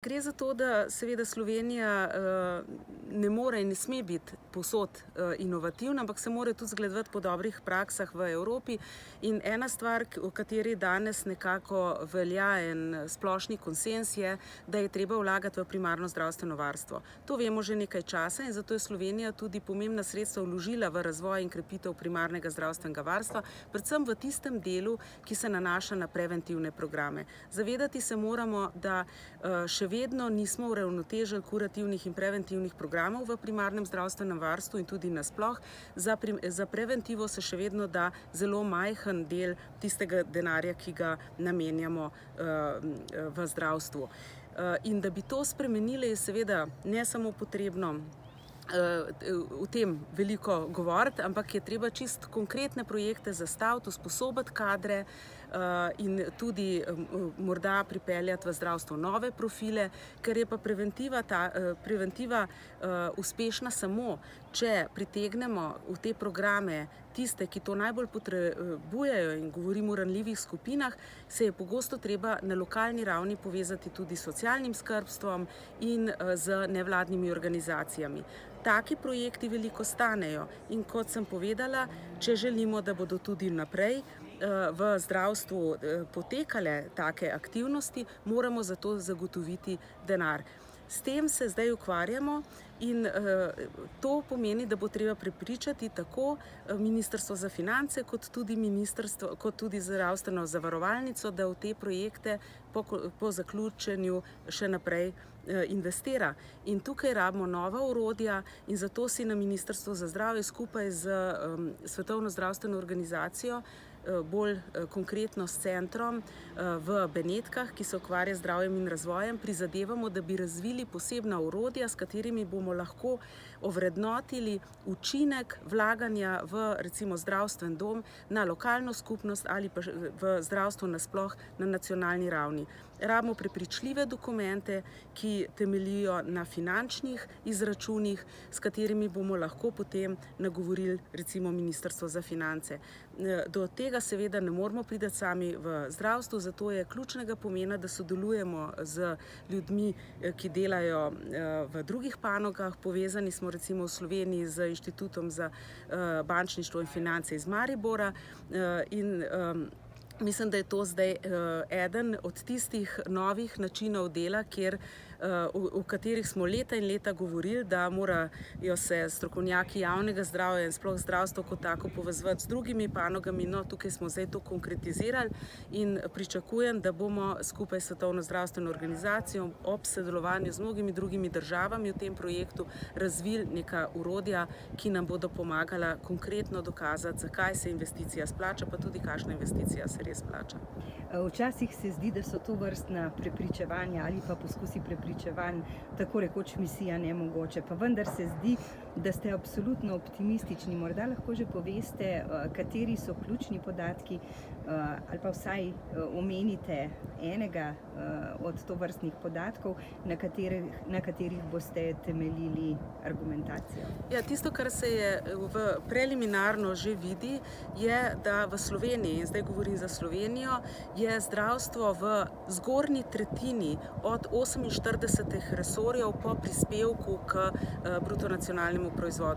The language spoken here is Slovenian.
Gre za to, da seveda Slovenija ne more in ne sme biti povsod inovativna, ampak se mora tudi zgledovati po dobrih praksah v Evropi. In ena stvar, o kateri danes nekako velja en splošni konsenz, je, da je treba vlagati v primarno zdravstveno varstvo. To vemo že nekaj časa in zato je Slovenija tudi pomembna sredstva vložila v razvoj in krepitev primarnega zdravstvenega varstva, predvsem v tistem delu, ki se nanaša na preventivne programe. Zavedati se moramo, da še vedno nismo uravnotežili kurativnih in preventivnih programov v primarnem zdravstvenem varstvu in tudi nasploh. Za preventivo se še vedno da zelo majhen del tistega denarja, ki ga namenjamo v zdravstvu. In da bi to spremenili, je seveda ne samo potrebno o tem veliko govoriti, ampak je treba čisto konkretne projekte zastaviti, usposobiti kadre in tudi morda pripeljati v zdravstvo nove profile, ker je pa preventiva uspešna samo, če pritegnemo v te programe tiste, ki to najbolj potrebujejo, in govorimo o ranljivih skupinah, se je pogosto treba na lokalni ravni povezati tudi s socialnim skrbstvom in z nevladnimi organizacijami. Taki projekti veliko stanejo in kot sem povedala, če želimo, da bodo tudi naprej v zdravstvu potekale take aktivnosti, moramo za to zagotoviti denar. S tem se zdaj ukvarjamo in to pomeni, da bo treba prepričati tako Ministrstvo za finance kot tudi zdravstveno zavarovalnico, da v te projekte po zaključenju še naprej investira. In tukaj rabimo nova orodja in zato si na Ministrstvu za zdravje skupaj z Svetovno zdravstveno organizacijo, bolj konkretno s centrom v Benetkah, ki se ukvarja z zdravjem in razvojem, prizadevamo, da bi razvili posebna orodja, s katerimi bomo lahko ovrednotili učinek vlaganja v recimo zdravstven dom na lokalno skupnost ali pa v zdravstvo nasploh na nacionalni ravni. Rabimo prepričljive dokumente, ki temeljijo na finančnih izračunih, s katerimi bomo lahko potem nagovorili recimo Ministrstvo za finance. Do tega seveda ne moremo priti sami v zdravstvu, zato je ključnega pomena, da sodelujemo z ljudmi, ki delajo v drugih panogah. Povezani smo recimo v Sloveniji z Inštitutom za bančništvo in finance iz Maribora in mislim, da je to zdaj eden od tistih novih načinov dela, o katerih smo leta in leta govorili, da morajo se strokovnjaki javnega zdravja in sploh zdravstvo kot tako povezovati z drugimi panogami. No, tukaj smo zdaj to konkretizirali in pričakujem, da bomo skupaj s Svetovno zdravstveno organizacijo ob sodelovanju z mnogimi drugimi državami v tem projektu razvili neka orodja, ki nam bodo pomagala konkretno dokazati, zakaj se investicija splača, pa tudi kakšna investicija se res plača. Včasih se zdi, da so tovrstna prepričevanja ali pa poskusi prepričevanj tako rekoč misija nemogoče, pa vendar se zdi, da ste absolutno optimistični. Morda lahko že poveste, kateri so ključni podatki ali pa vsaj omenite enega od tovrstnih podatkov, na katerih boste temeljili argumentacijo. Ja, tisto, kar se je preliminarno že vidi, je, da v Sloveniji, in zdaj govorim za Slovenijo, je zdravstvo v zgornji tretjini od 48 resorjev po prispevku k bruto nacionalnemu proizvodu.